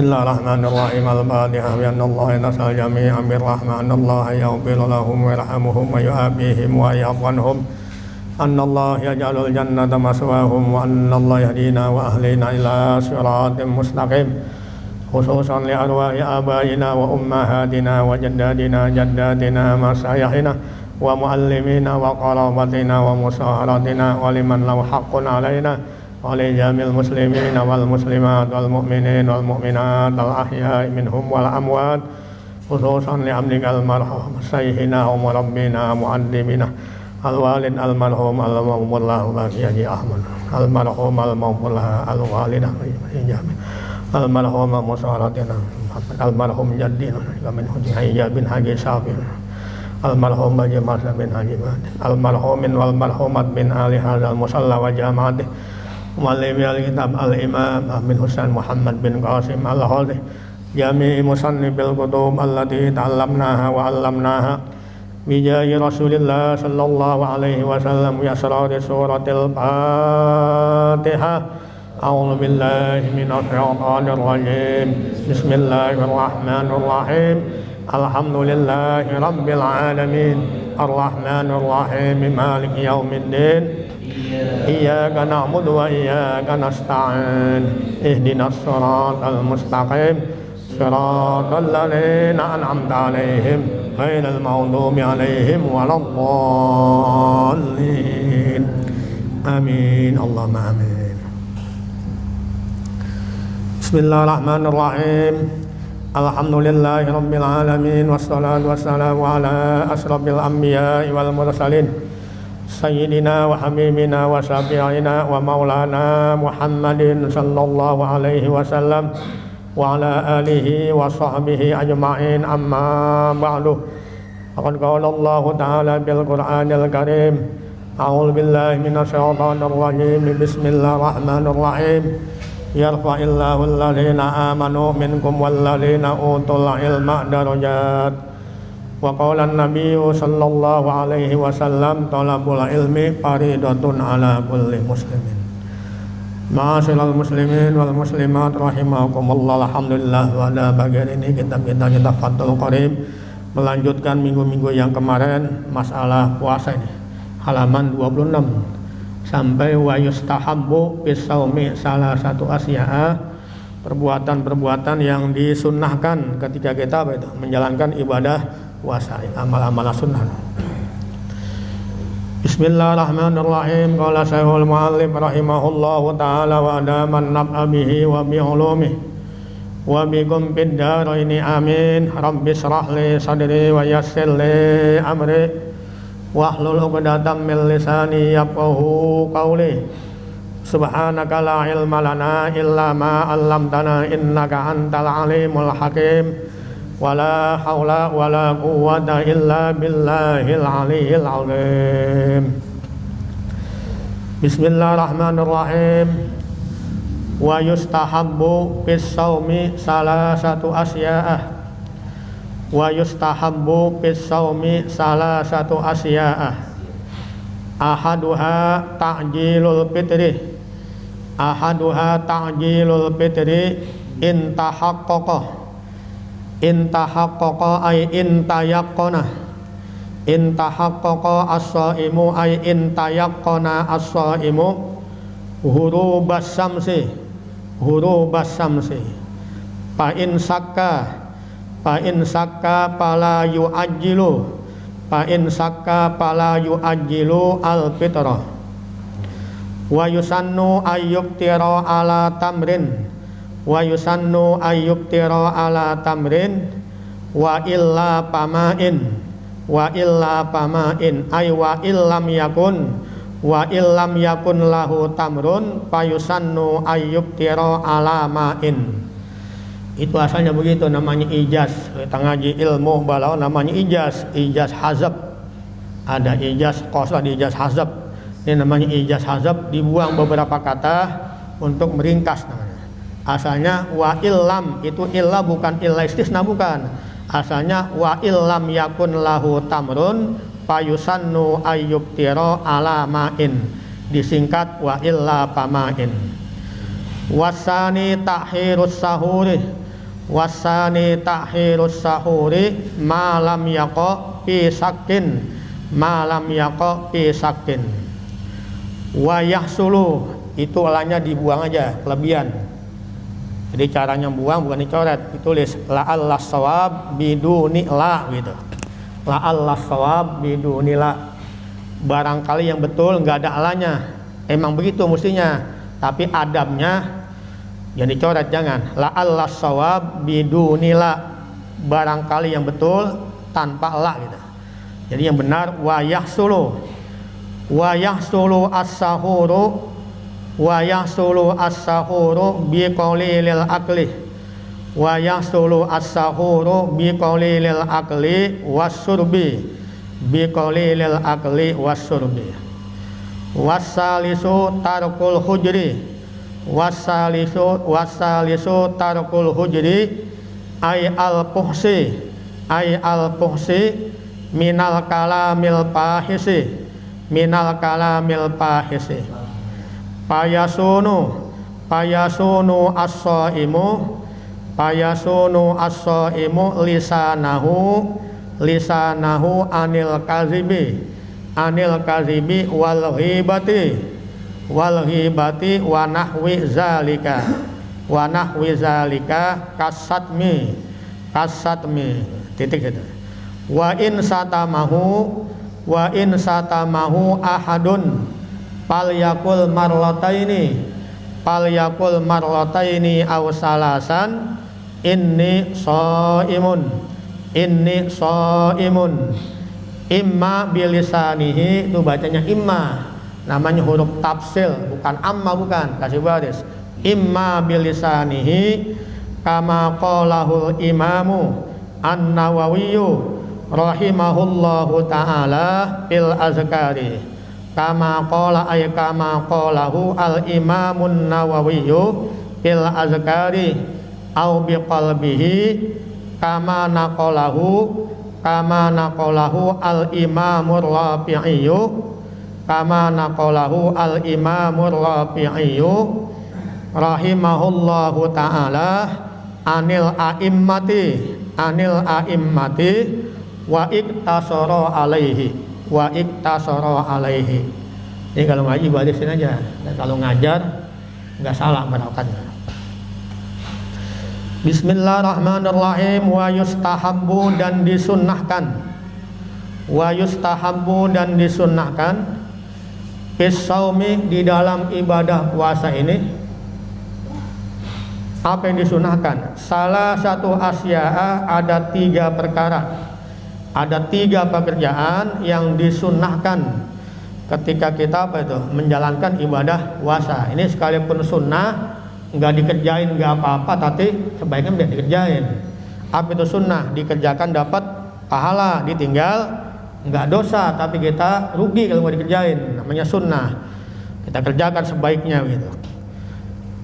Bismillahirrahmanirrahim. Al-Fatihah. Ya Allah nas'al jami'an birrahman Allah yaghfir lahum wa yarhamhum wa yu'afihim wa ya'funhum. Anna Allah yaj'alul jannata maswahum wa anna Allah yahdina wa ahlina ila siratim mustaqim. Khususan li arwahi abaina wa ummahatina wa jaddatina masyaykhina wa muallimina wa qarabatina wa musaharatina wa liman lahu haqqun alaina wa li jamil muslimin wal muslimat wal mu'minin wal mu'minat al ahya'i minhum wal amwat khususan li amlikal marhum sayyidina wa murabbina mu'allimina al walid al marhum al mawmullah wa Haji Ahmad al marhum al mawmullah al walidah al marhum musaharatina al marhum jaddina min Haji bin Haji Syafir al marhum Haji Mas'ud bin Haji Madin al marhumin wal marhumat bin ali hadzal musalla wa jama'atih muallimi al-kitab al-imam bin Husain Muhammad bin Qasim al-Khaldhi jami'i musannibil kutub allati ta'allamnaha wa 'allamnaha bijahi Rasulillah sallallahu alaihi wasallam yasrari suratil Fatihah. A'udzu billahi minasy syaithanir rajim. Bismillahirrahmanirrahim. Alhamdulillahi rabbil alamin. Arrahmanir rahim. Maliki yaumiddin. Iyyaka na'budu wa iyyaka nasta'in. Ihdinas siratal mustaqim. Siratal ladzina an'amta 'alaihim ghairil maghdubi 'alaihim waladdallin. Amin. Allahumma amin. Bismillahirrahmanirrahim. Alhamdulillahi rabbil alamin wassalatu wassalamu ala asrofil anbiya'i wal mursalin Sayyidina wa habibina wa syafi'ina wa maulana Muhammadin sallallahu alaihi wasallam wa ala alihi wa sahbihi ajma'in amma ba'du. Faqad qala Allah ta'ala bil Qur'anil Karim. A'udzu billahi minasy syaithanir rajim. Bismillahirrahmanirrahim. Yarfa'illahu alladhina amanu minkum walladhina utul ilma darajat. Wa qala an-nabiyyu sallallahu alaihi wasallam talabul ilmi faridatun ala kulli muslimin. Ma'asyiral muslimin wal muslimat rahimakumullah. Alhamdulillah pada bagian ini kita Fathul Qarib melanjutkan minggu-minggu yang kemarin masalah puasa ini. Halaman 26 sampai wa yustahabbu bisaumi salah satu asya'a, perbuatan-perbuatan yang disunnahkan ketika kita menjalankan ibadah puasa, amal-amal sunnah. Bismillahirrahmanirrahim. Qala Syekhul Mu'allim rahimahullahu ta'ala wa adaman nab'a bihi wa bi ulumihi wa bikum fid dharaini amin. Rabbi shrah li sadri wa yassir li amri wahlul 'uqdatam min lisani yafqahu qawli. Subhanaka la ilma lana illa ma 'allamtana innaka antal alimul hakim. Wala haula wala quwwata illa billahil aliyyil azim. Bismillahirrahmanirrahim. Wa yustahabbu fis shaumi salasatu asya'a. Wa yustahabbu fis shaumi salasatu asya'a. Ahaduha ta'jilul fitri. Ahaduha ta'jilul fitri in tahaqqaqa. Intahaqqaqa ay intayaqqana. Intahaqqaqa as-shaimu ay intayaqqana as-shaimu hurubas syamsi. Hurubas syamsi. Fa in sakka pala yu'ajjilu. Fa in sakka pala yu'ajjilu al-fitra. Wa yusannu ayyuktira ala tamrin. Wa yusannu ayyuktira ala tamrin wa illa pamain ay wa illam yakun lahu tamrun fayusannu ayyuktira ala main. Itu asalnya begitu, namanya ijaz. Kita ngaji ilmu balau namanya ijaz hazab. Ada ijaz qasad, ijaz hazab. Ini namanya ijaz hazab, dibuang beberapa kata untuk meringkas namanya. Asalnya wa illam, itu illa bukan illa istisna, bukan. Asalnya wa illam yakun lahu tamrun fayusannu ayyuktira ala ma'in. Disingkat wa illa pamain. Wasani takhirus sahuri. wasani takhirus sahuri malam yaqa fi sakin malam yaqa fi sakin wa yahsulu, itu lanya dibuang aja kelebihan. Jadi caranya buang bukan dicoret, ditulis la'alla shawab biduni la gitu. La'alla shawab biduni la, barangkali yang betul nggak ada alanya. Emang begitu mestinya, tapi adabnya jangan dicoret, jangan. La'alla shawab biduni la, barangkali yang betul tanpa la gitu. Jadi yang benar wa yahsulu as-sahuru wa yahsulu as-sahuru bi qalilil akli wa yahsulu as-sahuru bi qalilil akli wasyurbi bi qalilil akli wasyurbi. Wasalisu tarkul hujri wasalisu tarkul hujri ay al-puhsi minal kalamil pahisi payasunu as-shaimu lisanahu anil kazibi wal ghibati wa nahwi zalika kasatmi titik itu. Wa in satamahu ahadun falyakul marlataini aw salasan inni shaimun imma bilisanihi, itu bacanya imma, namanya huruf tafsil bukan amma, bukan, kasih baris. Imma bilisanihi kama qalahul imamu an-Nawawiyyu rahimahullahu ta'ala fil azkari kama qalahu al-imamun Nawawiyyu fil azkari au biqalbihi kama naqalahu al-imamur Rafi'iyyu rahimahullahu ta'ala anil a'immati wa iktasara alaihi. Ini kalau ngaji barisin aja, dan kalau ngajar nggak salah menerapkannya. Bismillahirrahmanirrahim. Wa yustahabbu, dan disunnahkan fisaumi, di dalam ibadah puasa ini. Apa yang disunnahkan? Salah satu asya'a, ada 3 perkara. Ada 3 pekerjaan yang disunnahkan ketika kita menjalankan ibadah puasa. Ini sekalipun sunnah, nggak dikerjain nggak apa-apa, tapi sebaiknya tidak dikerjain. Apa itu sunnah? Dikerjakan dapat pahala, ditinggal nggak dosa, tapi kita rugi kalau nggak dikerjain. Namanya sunnah. Kita kerjakan sebaiknya gitu.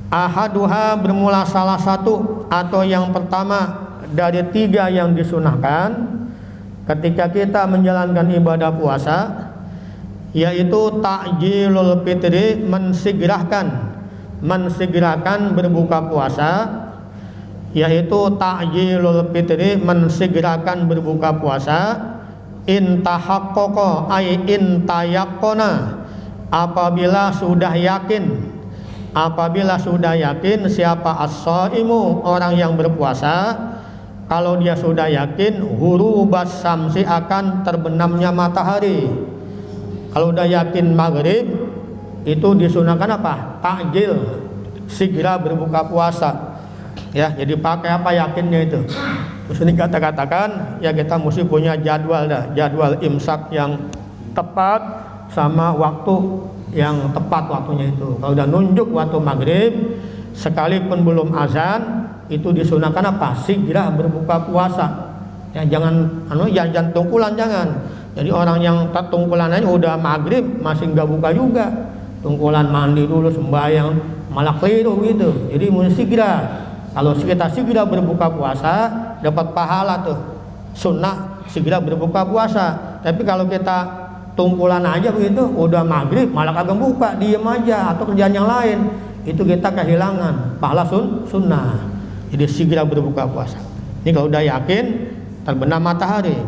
Ahaduha, bermula salah satu atau yang pertama dari 3 yang disunahkan ketika kita menjalankan ibadah puasa, yaitu ta'jilul fitri, mensegerakan berbuka puasa, yaitu ta'jilul fitri, mensegerakan berbuka puasa. Intahaqqaqa ay intayaqqana, apabila sudah yakin siapa as-shaimu, orang yang berpuasa, kalau dia sudah yakin hurubas samsi, akan terbenamnya matahari. Kalau udah yakin maghrib, itu disunahkan apa? Takjil, segera berbuka puasa. Ya, jadi pakai apa yakinnya itu? Terus ini katakan ya kita mesti punya jadwal imsak yang tepat sama waktu yang tepat waktunya itu. Kalau udah nunjuk waktu maghrib, sekalipun belum azan, itu disunahkan apa? Segera berbuka puasa. Ya, jangan tungkulan, jangan. Jadi orang yang tungkulan aja udah maghrib masih nggak buka juga, tungkulan mandi dulu sembahyang malah keliru gitu. Jadi mesti segera. Kalau kita segera berbuka puasa dapat pahala tuh, sunnah segera berbuka puasa. Tapi kalau kita tungkulan aja begitu, udah maghrib malah kagak buka, diem aja atau kerjaan yang lain, itu kita kehilangan pahala sunnah. Jadi segera berbuka puasa. Ini kalau udah yakin terbenam matahari.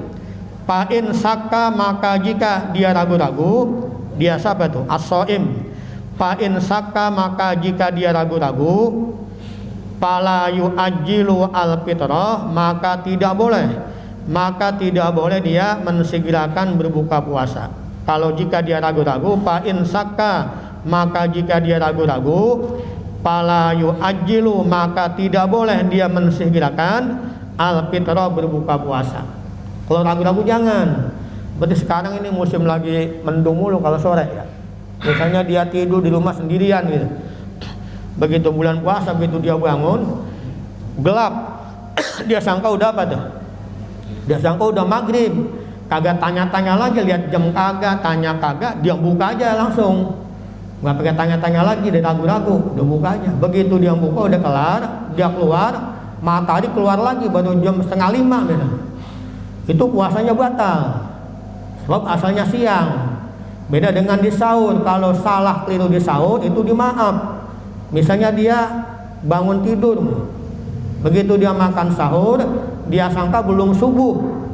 Fa'in saka, maka jika dia ragu-ragu, dia siapa tuh? As-shaim. Fa'in saka, maka jika dia ragu-ragu, fala yu'ajjilu al-fitrah, maka tidak boleh dia mensegerakan berbuka puasa. Kalau jika dia ragu-ragu, fa'in saka, maka jika dia ragu-ragu, fala yu'ajjilu, maka tidak boleh dia mensegerakan al-fitrah berbuka puasa. Kalau ragu-ragu jangan. Berarti sekarang ini musim lagi mendung mulu kalau sore ya. Biasanya dia tidur di rumah sendirian gitu. Begitu bulan puasa, begitu dia bangun gelap, dia sangka udah apa tuh? Dia sangka udah maghrib. Kagak tanya-tanya lagi, lihat jam kagak, tanya kagak, dia buka aja langsung. Nggak pakai tanya-tanya lagi, dia ragu-ragu, udah buka aja. Begitu dia buka udah kelar, dia keluar, matahari keluar lagi baru jam 4:30 gitu. Itu puasanya batal. Sebab asalnya siang. Beda dengan di sahur. Kalau salah keliru di sahur itu dimaaf. Misalnya dia bangun tidur, begitu dia makan sahur, dia sangka belum subuh,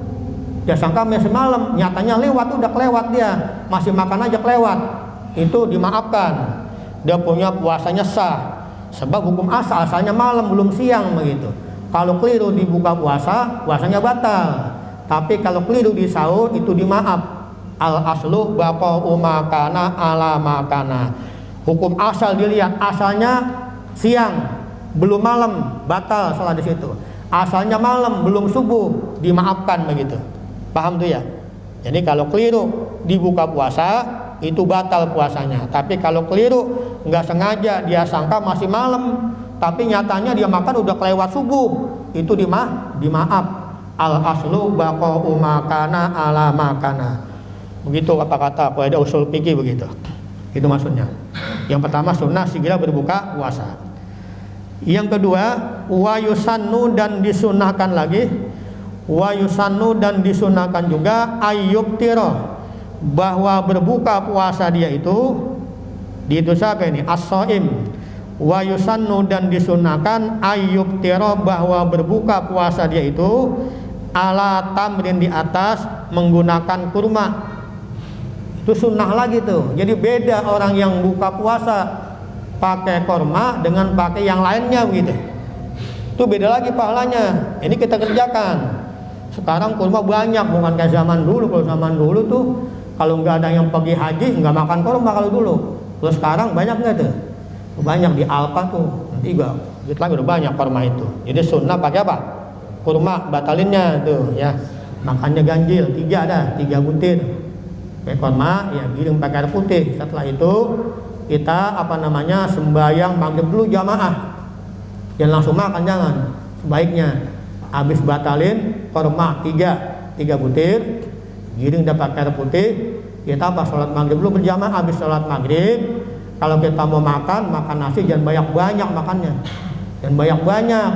dia sangka masih malam, nyatanya lewat, udah kelewat, dia masih makan aja kelewat, itu dimaafkan. Dia punya puasanya sah. Sebab hukum asalnya malam belum siang begitu. Kalau keliru dibuka puasa, puasanya batal. Tapi kalau keliru di sahur itu dimaaf. Al aslu baqa'u makana ala makana. Hukum asal dilihat, asalnya siang belum malam, batal salah di situ. Asalnya malam belum subuh, dimaafkan begitu. Paham tuh ya? Jadi kalau keliru dibuka puasa itu batal puasanya. Tapi kalau keliru nggak sengaja dia sangka masih malam, tapi nyatanya dia makan udah kelewat subuh, itu dimaaf. Al aslu baqa'u makana ala makana. Begitu apa kata kaidah usul fikih begitu. Itu maksudnya. Yang pertama sunnah segera berbuka puasa. Yang kedua, wa yusannu, dan disunahkan lagi, wa yusannu, dan disunahkan juga ayyub tiro, bahwa berbuka puasa dia itu siapa ini? As-shaim. Wa yusannu, dan disunahkan ayyub tiro, bahwa berbuka puasa dia itu ala tamrin, di atas menggunakan kurma. Itu sunnah lagi tuh. Jadi beda orang yang buka puasa pakai kurma dengan pakai yang lainnya begitu. Itu beda lagi pahalanya. Ini kita kerjakan. Sekarang kurma banyak, bukan kayak zaman dulu. Kalau zaman dulu tuh kalau nggak ada yang pergi haji nggak makan kurma kalau dulu. Terus sekarang banyak nggak tuh? Banyak di Alfa tuh. Nanti juga gitu lagi udah banyak kurma itu. Jadi sunnah pakai apa? Kurma, batalinnya tuh ya. Makannya ganjil, 3 butir. Pakai kurma, ya giling pakai air putih. Setelah itu kita sembahyang maghrib dulu jamaah. Jangan langsung makan, jangan. Sebaiknya habis batalin kurma 3 butir, giling udah pakai air putih. Kita sholat maghrib dulu berjamaah. Habis sholat maghrib, kalau kita mau makan nasi jangan banyak makannya. Jangan banyak.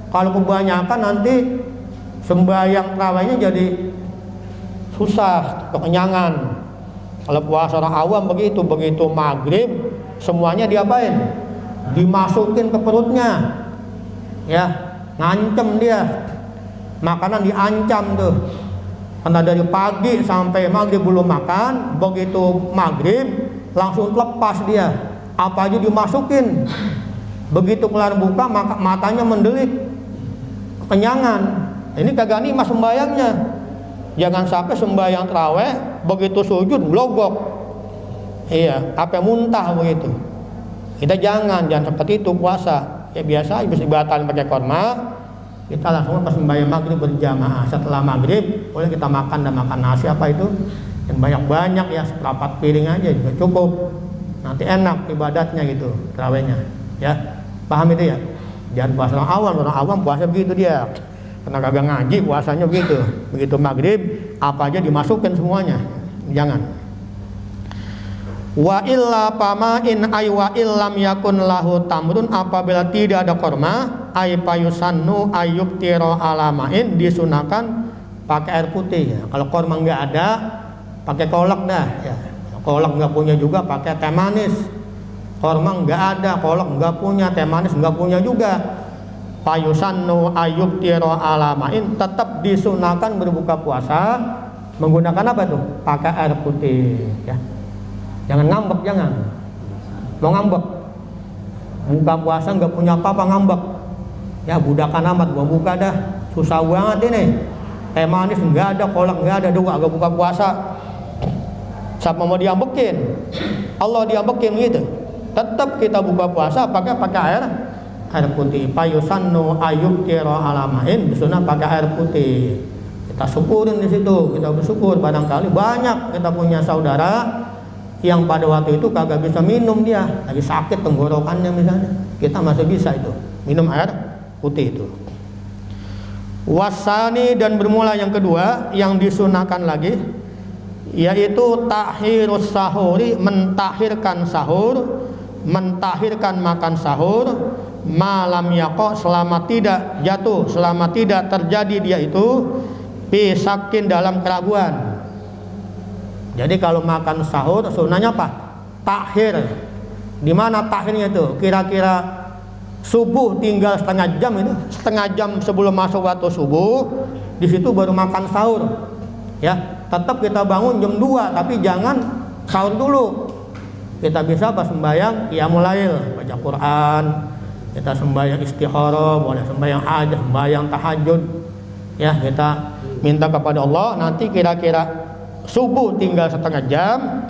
Kalau kebanyakan nanti sembahyang tarawihnya jadi susah, kekenyangan. Kalau puasa orang awam begitu maghrib semuanya diapain? Dimasukin ke perutnya, ya, ngancem dia. Makanan diancam tuh. Karena dari pagi sampai maghrib belum makan, begitu maghrib langsung lepas dia. Apa aja dimasukin. Begitu kelar buka matanya mendelik, kekenyangan. Ini kagak nikmat sembayangnya. Jangan sampai sembahyang tarawih begitu sujud blogok, iya, apa muntah begitu. Kita jangan seperti itu puasa. Ya biasa bisa batalin pakai kurma. Kita langsung pas sembahyang maghrib berjamaah. Setelah maghrib boleh kita makan nasi apa itu yang banyak ya, seperempat piring aja juga cukup. Nanti enak ibadatnya gitu, tarawihnya. Ya, paham itu ya? Jangan puasa orang awam puasa begitu dia. Karena kagak ngaji puasanya begitu maghrib apa aja dimasukin semuanya, jangan. Wa illa pamain ay wa illam yakun lahu tamrun, apabila tidak ada kurma ay payusannu ayyub tiro alamain, disunahkan pakai air putih ya. Kalau kurma nggak ada pakai kolak dah ya. Kolak nggak punya juga pakai teh manis. Kurma nggak ada, kolak nggak punya, teh manis nggak punya juga, Fayusannu ayyuktira alamain, tetap disunahkan berbuka puasa menggunakan apa tuh? Pakai air putih ya. Jangan ngambek, jangan. Mau ngambek, buka puasa nggak punya apa-apa ngambek. Ya budakan amat, gua buka dah. Susah banget ini. Teh manis nggak ada, kolak nggak ada, doa agak buka puasa. Siapa mau diambekin? Allah diambekin gitu. Tetap kita buka puasa pakai air putih. Fayusannu ayyuktira alamain, disunah pakai air putih. Kita syukurin di situ, kita bersyukur. Barangkali banyak kita punya saudara yang pada waktu itu kagak bisa minum, dia lagi sakit tenggorokannya misalnya, kita masih bisa itu minum air putih itu. Wasani, dan bermula yang kedua yang disunahkan lagi, yaitu takhirus sahuri, mentahirkan sahur, mentahirkan makan sahur, malam yaqo, selama tidak jatuh, selama tidak terjadi dia itu pisakin dalam keraguan. Jadi kalau makan sahur sunahnya apa? Takhir. Di mana takhirnya itu? Kira-kira subuh tinggal setengah jam itu, setengah jam sebelum masuk waktu subuh, di situ baru makan sahur. Ya, tetap kita bangun jam 2, tapi jangan sahur dulu. Kita bisa pas sembahyang qiyamul lail, baca Quran, kita sembahyang istikharah, boleh sembahyang hajat, sembahyang tahajud. Ya, kita minta kepada Allah, nanti kira-kira subuh tinggal setengah jam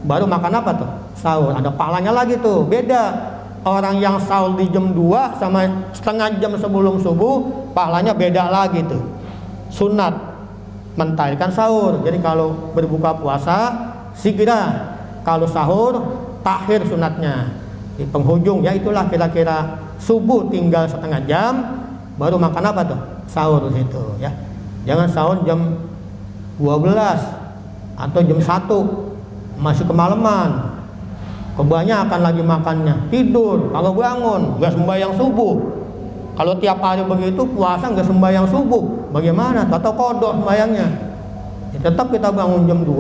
baru makan apa tuh? Sahur. Ada pahalanya lagi tuh. Beda orang yang sahur di jam 2 sama setengah jam sebelum subuh, pahalanya beda lagi tuh. Sunat mentahirkan sahur. Jadi kalau berbuka puasa segera, kalau sahur takhir sunatnya di penghujung, ya itulah kira-kira subuh tinggal setengah jam baru makan apa tuh? Sahur itu ya. Jangan sahur jam 12 atau jam 1 masih kemalaman, kebanyakan lagi makannya, tidur kalau bangun nggak sembahyang subuh. Kalau tiap hari begitu puasa nggak sembahyang subuh, bagaimana? Atau kodok sembahyangnya. Ya, tetap kita bangun jam 2,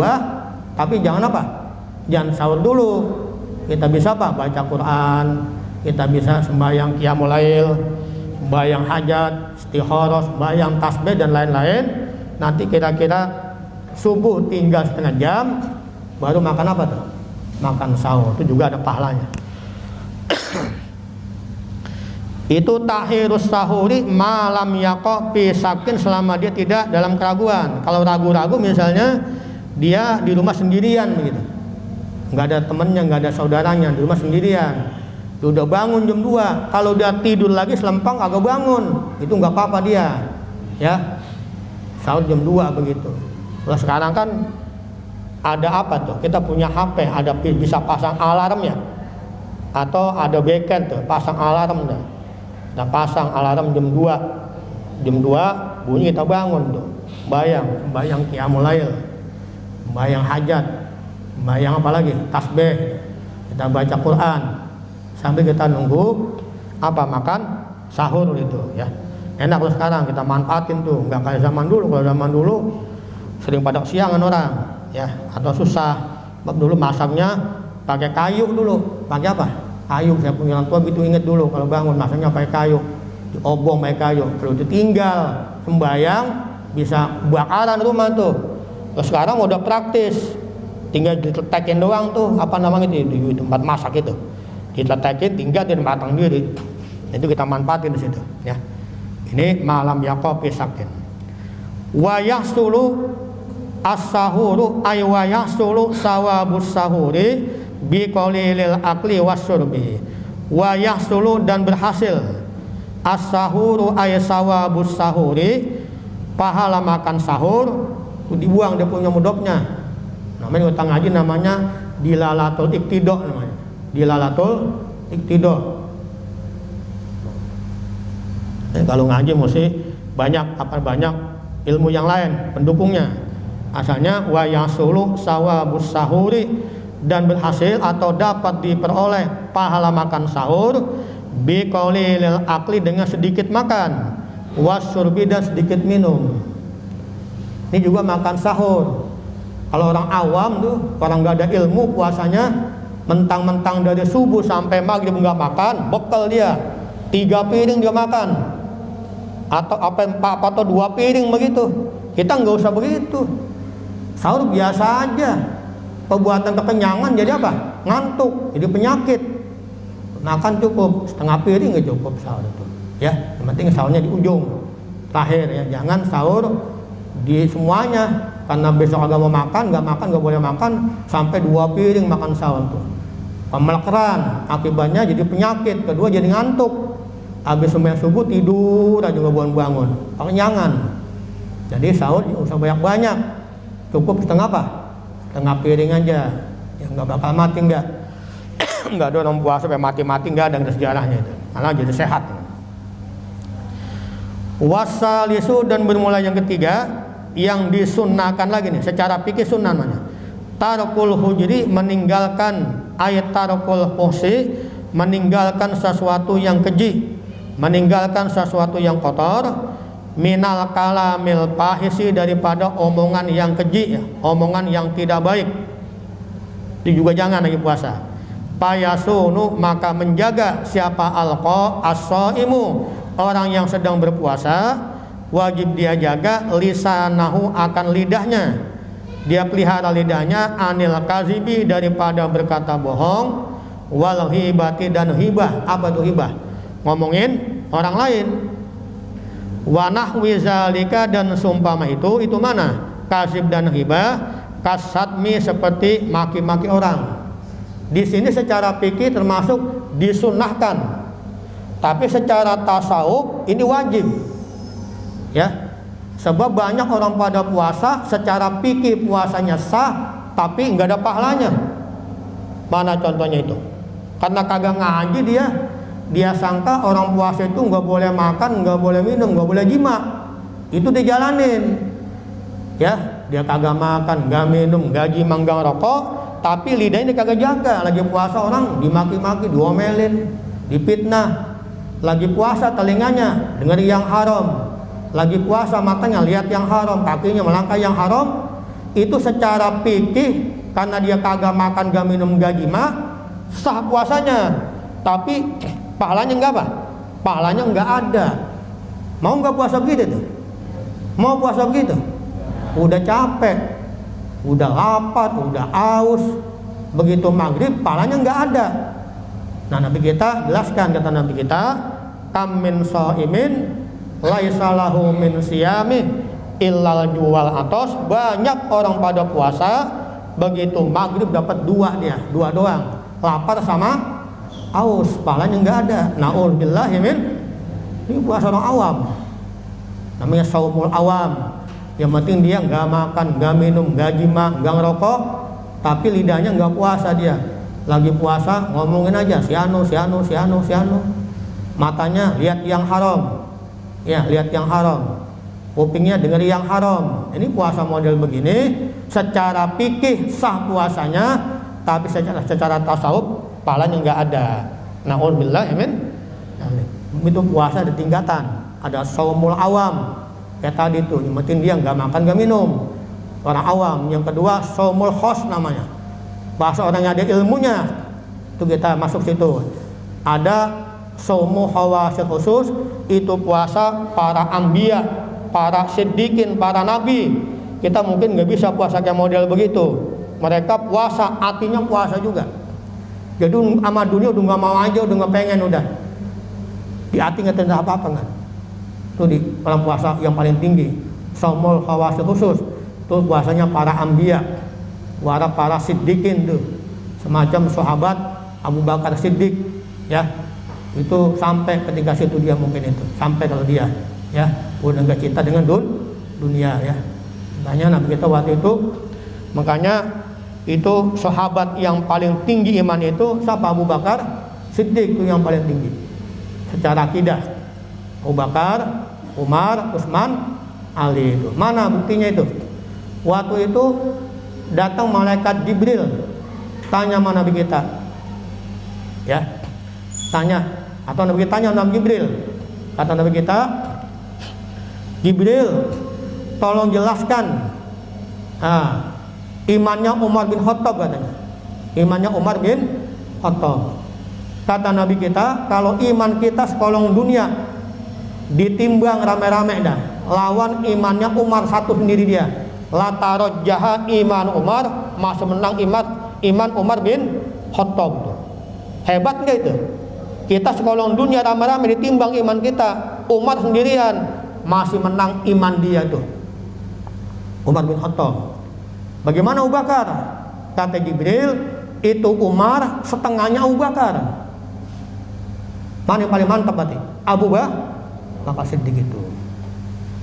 tapi jangan apa? Jangan sahur dulu. Kita bisa apa? Baca Quran, kita bisa sembahyang qiyamul lail, sembahyang hajat, istikharah, sembahyang tasbih dan lain-lain. Nanti kira-kira subuh tinggal setengah jam baru makan apa tuh? Makan sahur. Itu juga ada pahalanya. Itu takhirus sahuri malam yaqo pisakin, selama dia tidak dalam keraguan. Kalau ragu-ragu misalnya dia di rumah sendirian begitu, nggak ada temennya, nggak ada saudaranya, di rumah sendirian, dia udah bangun jam 2, kalau dia tidur lagi selempang agak bangun, itu nggak apa-apa dia ya, sahur jam 2 begitu. Nah, sekarang kan ada apa tuh, kita punya HP, ada bisa pasang alarm ya, atau ada beacon tuh, pasang alarm tuh. Kita pasang alarm jam 2 bunyi, kita bangun tuh, bayang qiyamul lail, bayang hajat, bayang apa lagi, tasbih, kita baca Quran sambil kita nunggu apa, makan sahur itu ya. Enak loh sekarang, kita manfaatin tuh, nggak kayak zaman dulu. Kalau zaman dulu sering pada siangan orang ya, atau susah. Dulu masaknya pakai kayu dulu, pakai apa? Kayu. Saya punya orang tua gitu, inget dulu kalau bangun masaknya pakai kayu, diobong pakai kayu. Kalau ditinggal sembayang bisa bakaran rumah tuh. Terus sekarang udah praktis, tinggal diteletekin doang tuh, apa namanya itu, di tempat masak itu, diteletekin tinggal dan matang diri. Itu kita manfaatin di situ ya. Ini malam yaqo pisakin. Wa yahsulu as-sahuru ay wa yahsulu sawabus sahuri bi qalilil akli wasyurbi. Wa yahsulu, dan berhasil, as-sahuru ay sawabus sahuri, pahala makan sahur. Itu dibuang dia punya mudofnya. Namanya utang ngaji, namanya dilalatul iktido, namanya dilalatul iktido. Kalau ngaji mesti banyak ilmu yang lain pendukungnya. Asalnya wa yasulu sawabus sahuri, dan berhasil atau dapat diperoleh pahala makan sahur bi qaulil akli, dengan sedikit makan, wasyurbi, dan sedikit minum. Ini juga makan sahur. Kalau orang awam tuh, orang nggak ada ilmu puasanya, mentang-mentang dari subuh sampai maghrib nggak makan, bekal dia 3 piring dia makan. atau apa atau 2 piring begitu. Kita nggak usah begitu. Sahur biasa aja. Perbuatan kekenyangan jadi apa? Ngantuk, jadi penyakit. Makan cukup, setengah piring nggak cukup sahur itu. Ya, yang penting sahurnya di ujung terakhir ya. Jangan sahur di semuanya, karena besok agak mau makan, nggak boleh makan sampai 2 piring makan sahur tuh. Pemelekeran, akibatnya jadi penyakit. Kedua jadi ngantuk. Habis sembahyang subuh tidur aja nggak bangun-bangun, kekenyangan. Jadi sahur nggak usah banyak-banyak, cukup setengah apa? Setengah piring aja, ya nggak bakal mati nggak. Nggak ada orang puasa sampai mati-mati, nggak ada sejarahnya itu, malah jadi sehat. Wasalisu, dan bermula yang ketiga yang disunnahkan lagi nih secara fikih sunnah namanya tarkul hujri, meninggalkan ayat tarkul fuhsi, meninggalkan sesuatu yang keji, meninggalkan sesuatu yang kotor, minal kalamil fahisi, daripada omongan yang keji, omongan yang tidak baik. Itu juga jangan lagi puasa. Payasunu, maka menjaga siapa alqa as-shaimu, orang yang sedang berpuasa, wajib dia jaga lisanahu, akan lidahnya. Dia pelihara lidahnya, anil kazibi, daripada berkata bohong, wal hibati, dan hibah. Apa itu hibah? Ngomongin orang lain. Wa nahwi zalika, dan sumpama itu mana? Kazib dan hibah, kasatmi, seperti maki-maki orang. Di sini secara fikih termasuk disunnahkan, tapi secara tasawuf ini wajib. Ya. Sebab banyak orang pada puasa secara fikih puasanya sah, tapi nggak ada pahalanya. Mana contohnya itu? Karena kagak ngaji dia sangka orang puasa itu nggak boleh makan, nggak boleh minum, nggak boleh jima. Itu dijalanin. Ya, dia kagak makan, nggak minum, nggak jima, nggak rokok, tapi lidahnya kagak jaga. Lagi puasa orang dimaki-maki, diomelin, dipitnah. Lagi puasa telinganya dengar yang haram. Lagi puasa matanya lihat yang haram, kakinya melangkah yang haram. Itu secara fikih, karena dia kagak makan, gak minum, gak jima, sah puasanya. Tapi pahalanya enggak apa? Pahalanya enggak ada. Mau enggak puasa begitu tuh? Mau puasa begitu? Udah capek, udah lapar, udah aus, begitu maghrib pahalanya enggak ada. Nah, Nabi kita jelaskan, kata Nabi kita, kam min shaimin laisa lahu min siyami illal juwal atos. Banyak orang pada puasa, begitu maghrib dapat dua doang, lapar sama aus, pahalanya nggak ada. Na'udzubillah ya min. Ini puasa orang awam, namanya saumul awam. Yang penting dia nggak makan, nggak minum, nggak jima, nggak ngerokok, tapi lidahnya nggak puasa. Dia lagi puasa ngomongin aja si anu. Matanya lihat yang haram, ya lihat yang haram, kupingnya dengar yang haram. Ini puasa model begini secara fikih sah puasanya, tapi secara tasawuf pahalanya nggak ada. Na'udzubillah amin. Itu puasa ada tingkatan, ada saumul awam kayak tadi itu, yang penting dia nggak makan nggak minum, orang awam. Yang kedua saumul khos namanya, bahasa orang yang ada ilmunya, itu kita masuk situ. Ada saumu hawasil khusus, itu puasa para anbiya, para siddiqin, para nabi. Kita mungkin nggak bisa puasa kayak model begitu. Mereka puasa, artinya puasa juga. Jadi sama dunia udah nggak mau aja, udah nggak pengen, udah di hati nggak tentang apa-apa kan. Itu di orang puasa yang paling tinggi, saumul hawasil khusus. Itu puasanya para anbiya, para siddiqin tuh, semacam sahabat Abu Bakar Siddiq, ya. Itu sampai ketika situ dia mungkin itu sampai kalau dia ya udah nggak cinta dengan dunia ya. Makanya Nabi kita waktu itu, makanya itu sahabat yang paling tinggi iman itu siapa? Abu Bakar Siddiq, itu yang paling tinggi secara akidah. Abu Bakar, Umar, Utsman, Ali. Itu mana buktinya itu? Waktu itu datang malaikat Jibril, tanya sama Nabi kita, ya tanya. Atau Nabi tanya Nabi Jibril, kata Nabi kita, Jibril tolong jelaskan imannya Umar bin Khattab, katanya. Imannya Umar bin Khattab. Kata Nabi kita, kalau iman kita sekolong dunia, ditimbang rame-rame dah, lawan imannya Umar satu sendiri dia. La tarajjaha iman Umar, masih menang iman Umar bin Khattab. Hebat nggak itu? Kita sekolong dunia rame-rame ditimbang iman kita, Umar sendirian masih menang iman dia tuh, Umar bin Khattab. Bagaimana Abu Bakar? Kata Jibril, itu Umar setengahnya Abu Bakar. Mana yang paling mantap berarti? Abu Bakar Siddiq itu.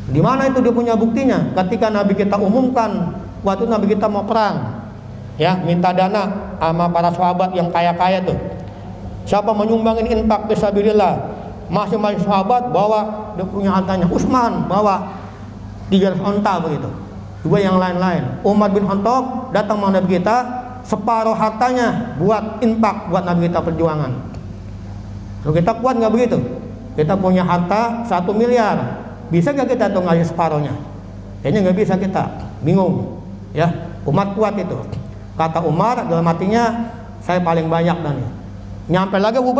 Di mana itu dia punya buktinya? Ketika Nabi kita umumkan waktu Nabi kita mau perang, ya, minta dana sama para sahabat yang kaya-kaya tuh. Siapa menyumbangin infak fisabilillah? Masing-masing sahabat bawa dia punya hartanya. Utsman bawa 300 onta begitu. Juga yang lain-lain. Umar bin Khattab datang sama Nabi kita, separuh hartanya buat infak buat Nabi kita perjuangan. Lalu kita kuat nggak begitu? Kita punya harta 1 miliar, bisa nggak kita tuh ngasih separuhnya? Kayaknya nggak bisa, kita bingung. Ya, Umar kuat itu. Kata Umar dalam hatinya, saya paling banyak dan nyampe lagi Abu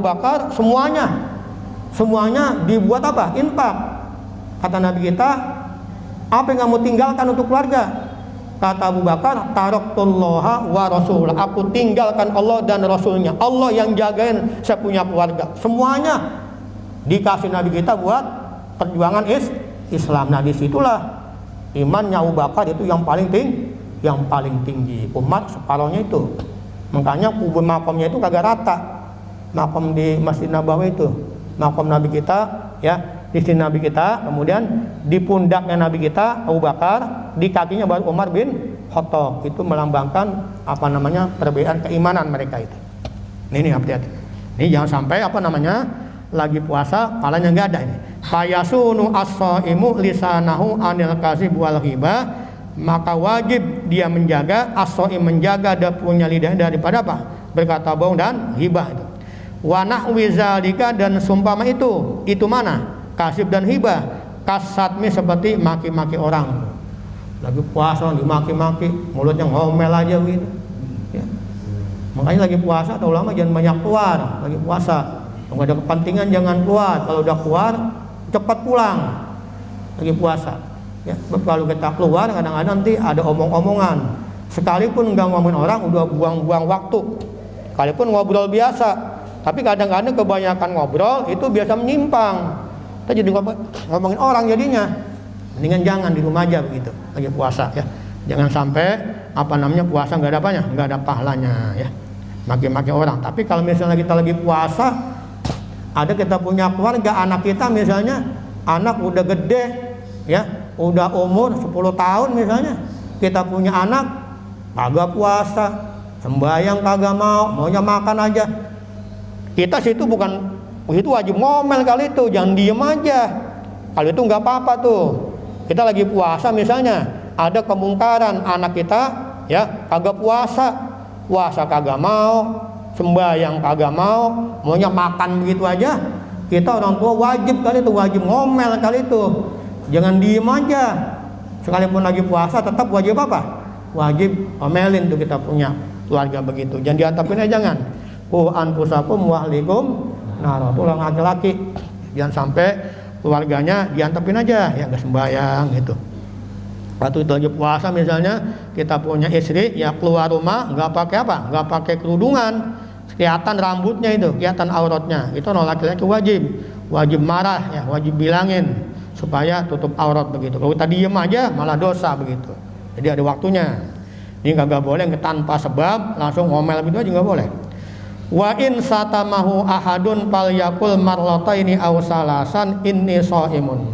Bakar semuanya dibuat apa? Infak. Kata Nabi kita, apa yang kamu tinggalkan untuk keluarga? Kata Abu Bakar, taraktullaha wa rasulah. Aku tinggalkan Allah dan Rasulnya. Allah yang jagain saya punya keluarga. Semuanya dikasih Nabi kita buat perjuangan Islam. Nah disitulah imannya Abu Bakar itu yang paling tinggi. Umar separuhnya itu. Makanya kubur makamnya itu kagak rata. Makam di Masjid Nabawi itu, makam Nabi kita, ya. Di sini Nabi kita, kemudian di pundaknya Nabi kita Abu Bakar, di kakinya baru Umar bin Khattab. Itu melambangkan apa namanya, perbedaan keimanan mereka itu. Ini hati-hati. Ini jangan sampai apa namanya lagi puasa palanya nggak ada ini. Fayasunu as-shaimu lisanahu anil kasib wal ghibah, maka wajib dia menjaga as-shaim, menjaga punya lidah daripada apa? Berkata bohong dan ghibah itu. Wa nahwi zalika, dan sumpama itu mana? Kasib dan hibah, kasatmi seperti maki-maki orang. Lagi puasa dimaki-maki, mulutnya ngomel aja gitu. Ya. Makanya lagi puasa, atau ulama jangan banyak keluar. Lagi puasa, kalau ada kepentingan jangan keluar. Kalau udah keluar, cepat pulang. Lagi puasa. Ya. Kalau kita keluar, kadang-kadang nanti ada omong-omongan. Sekalipun nggak ngomongin orang, udah buang-buang waktu. Sekalipun ngobrol biasa, tapi kadang-kadang kebanyakan ngobrol itu biasa menyimpang. Kita jadi ngomongin orang jadinya. Mendingan jangan, di rumah aja begitu lagi puasa, ya. Jangan sampai apa namanya puasa nggak ada apanya, nggak ada pahalanya, ya. Maki-maki orang. Tapi kalau misalnya kita lagi puasa, ada kita punya keluarga, anak kita misalnya anak udah gede, ya, udah umur 10 tahun misalnya, kita punya anak kagak puasa, sembahyang kagak mau, maunya makan aja. Kita situ bukan, itu wajib ngomel kali itu, jangan diem aja. Kalau itu nggak apa-apa tuh. Kita lagi puasa misalnya, ada kemungkaran anak kita, ya, kagak puasa kagak mau, sembahyang kagak mau, maunya makan begitu aja. Kita orang tua wajib kali itu, wajib ngomel kali itu. Jangan diem aja. Sekalipun lagi puasa tetap wajib apa? Wajib omelin tuh kita punya keluarga begitu. Jangan diantapin aja, jangan. Anfusakum wa ahlikum nar. Itu orang laki-laki. Jangan sampai keluarganya diantepin aja, ya nggak sembahyang gitu. Waktu itu lagi puasa misalnya, kita punya istri, ya keluar rumah nggak pakai apa? Nggak pakai kerudungan, kelihatan rambutnya itu, kelihatan auratnya. Itu orang laki-laki wajib marah, ya, wajib bilangin supaya tutup aurat begitu. Kalau kita diem aja malah dosa begitu. Jadi ada waktunya. Ini nggak boleh tanpa sebab langsung ngomel gitu aja, nggak boleh. Wa in satamahu ahadun falyakul marlataini aw salasan inni shaimun.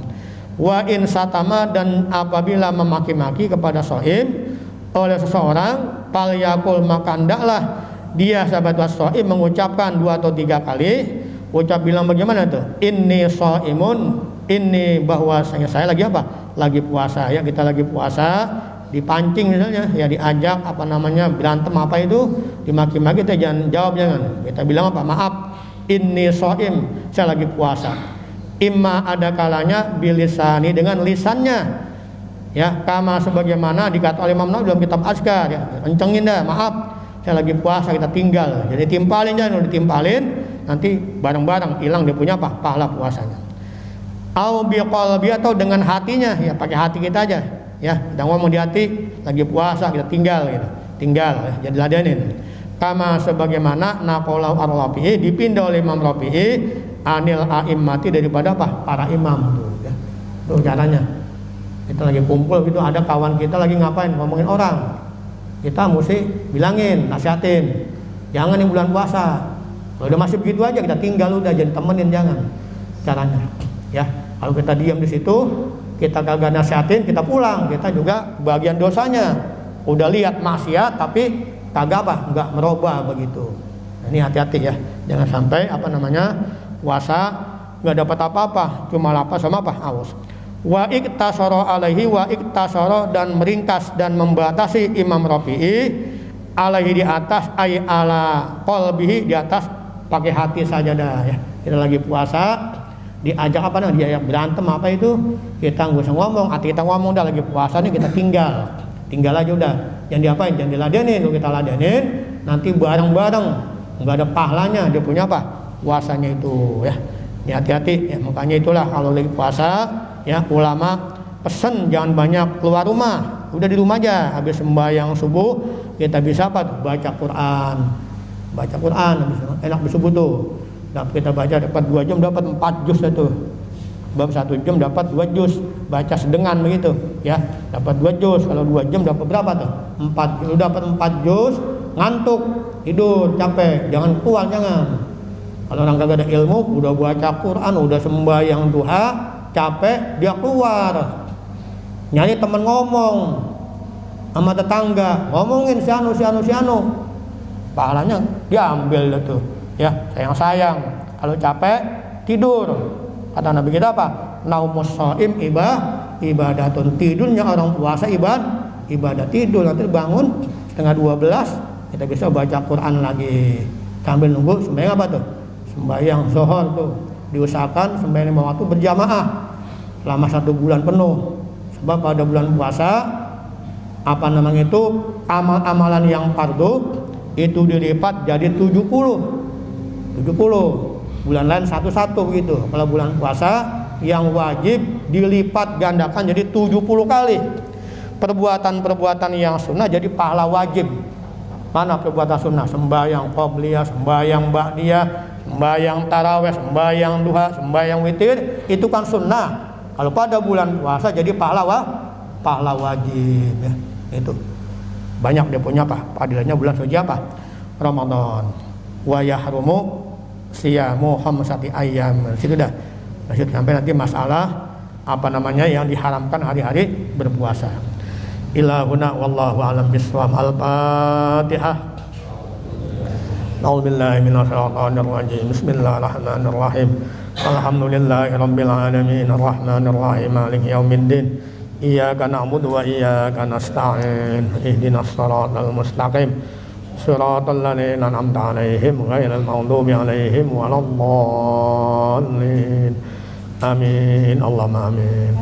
Wa in satama, dan apabila memaki-maki kepada shaim oleh seseorang, falyakul, maka hendaklah dia sahabat shaim mengucapkan 2 atau 3 kali. Ucap bilang bagaimana tuh? Inni shaimun, ini bahwa saya lagi apa? Lagi puasa, ya. Kita lagi puasa, dipancing misalnya, ya diajak apa namanya berantem apa itu, dimaki-maki, kita jangan jawab, jangan. Kita bilang apa? Maaf, inni shaim, saya lagi puasa. Imma, ada kalanya bilisani, dengan lisannya, ya, kama sebagaimana dikata oleh Imam Nawawi dalam kitab Azkar, ya, kencengin dah, maaf saya lagi puasa, kita tinggal. Jadi timpalin, jangan ditimpalin, nanti bareng-bareng hilang dia punya apa? Pahala puasanya. au biqalbi, atau dengan hatinya, ya pakai hati kita aja ya. Kita ngomong di hati lagi puasa, kita tinggal gitu. Tinggal ya, jadi ladenin. Kama sebagaimana naqalau ar-Rafi'i, dipindah oleh Imam Rafi'i anil a'immati, daripada apa? Para imam tuh ya. Itu caranya. Kita lagi kumpul gitu, ada kawan kita lagi ngapain, ngomongin orang, kita mesti bilangin, nasihatin, jangan yang bulan puasa. Kalau udah masih begitu aja kita tinggal, udah jadi temenin, jangan. Caranya ya, kalau kita diam di situ, kita kagak nasihatin, kita pulang, kita juga bagian dosanya. Udah lihat maksiat tapi kagak apa, enggak merubah begitu. Nah, ini hati-hati ya, jangan sampai puasa nggak dapat apa-apa, cuma lapar sama haus. Wa iktasara alaihi, wa iktasara, dan meringkas dan membatasi Imam Rafi'i alaihi, di atas, ay ala qalbihi, di atas pakai hati saja dah ya. Kita lagi puasa diajak diajak berantem apa itu, kita nggak usah ngomong, hati kita ngomong, dah lagi puasa nih, kita tinggal aja udah, jangan diapain, jangan diladenin. Kalau kita ladenin nanti bareng-bareng nggak ada pahalanya, dia punya puasanya itu ya. Ini hati-hati ya, makanya itulah kalau lagi puasa ya, ulama pesen jangan banyak keluar rumah, udah di rumah aja. Habis sembahyang subuh kita bisa baca Quran, habis enak di subuh tuh. Kita baca dapat 2 jam dapat 4 juz itu. Bab 1 jam dapat 2 juz, baca sedengan begitu ya, dapat 2 juz. Kalau 2 jam dapat berapa tuh? 4. Kalau dapat 4 juz, ngantuk, tidur, capek, jangan keluar, jangan. Kalau orang kagak ada ilmu, udah baca Quran, udah sembahyang duha, capek, dia keluar nyari teman, ngomong sama tetangga, ngomongin si anu, pahalanya diambil tuh ya, sayang. Kalau capek, tidur. Kata Nabi kita naumus shaim ibadatun, tidurnya orang puasa ibadah tidur. Nanti bangun setengah 12, kita bisa baca Quran lagi sambil nunggu sembahyang sembahyang zuhur tuh. Diusahakan sembahyang 5 waktu berjamaah selama 1 bulan penuh. Sebab pada bulan puasa amal-amalan yang fardu itu dilipat jadi 70. Bulan lain 1 gitu. Kalau bulan puasa yang wajib dilipat gandakan jadi 70 kali. Perbuatan-perbuatan yang sunnah jadi pahala wajib. Mana perbuatan sunnah? Sembahyang qobliyah, sembahyang ba'diyah, sembahyang tarawih, sembahyang duha, sembahyang witir, itu kan sunnah. Kalau pada bulan puasa jadi pahala wajib ya. Itu banyak dia punya padilannya bulan suci Ramadan. Wa yahrumu siyamu khamsati ayyam. Situ dah. Lanjut sampai nanti masalah yang diharamkan hari-hari berpuasa. Ilahuna wallahu a'lam bishawab. Al-Fatihah. A'udzubillahi minasyaitonir rajim. Bismillahirrahmanirrahim. Alhamdulillahirabbil alamin, arrahmanir rahim, maliki yaumiddin. Iyyaka na'budu wa iyyaka nasta'in. Ihdinas shiratal mustaqim. Shiratal ladzina an'amta 'alaihim ghairil maghdubi 'alaihim waladdallin. Amin. Allahumma amin.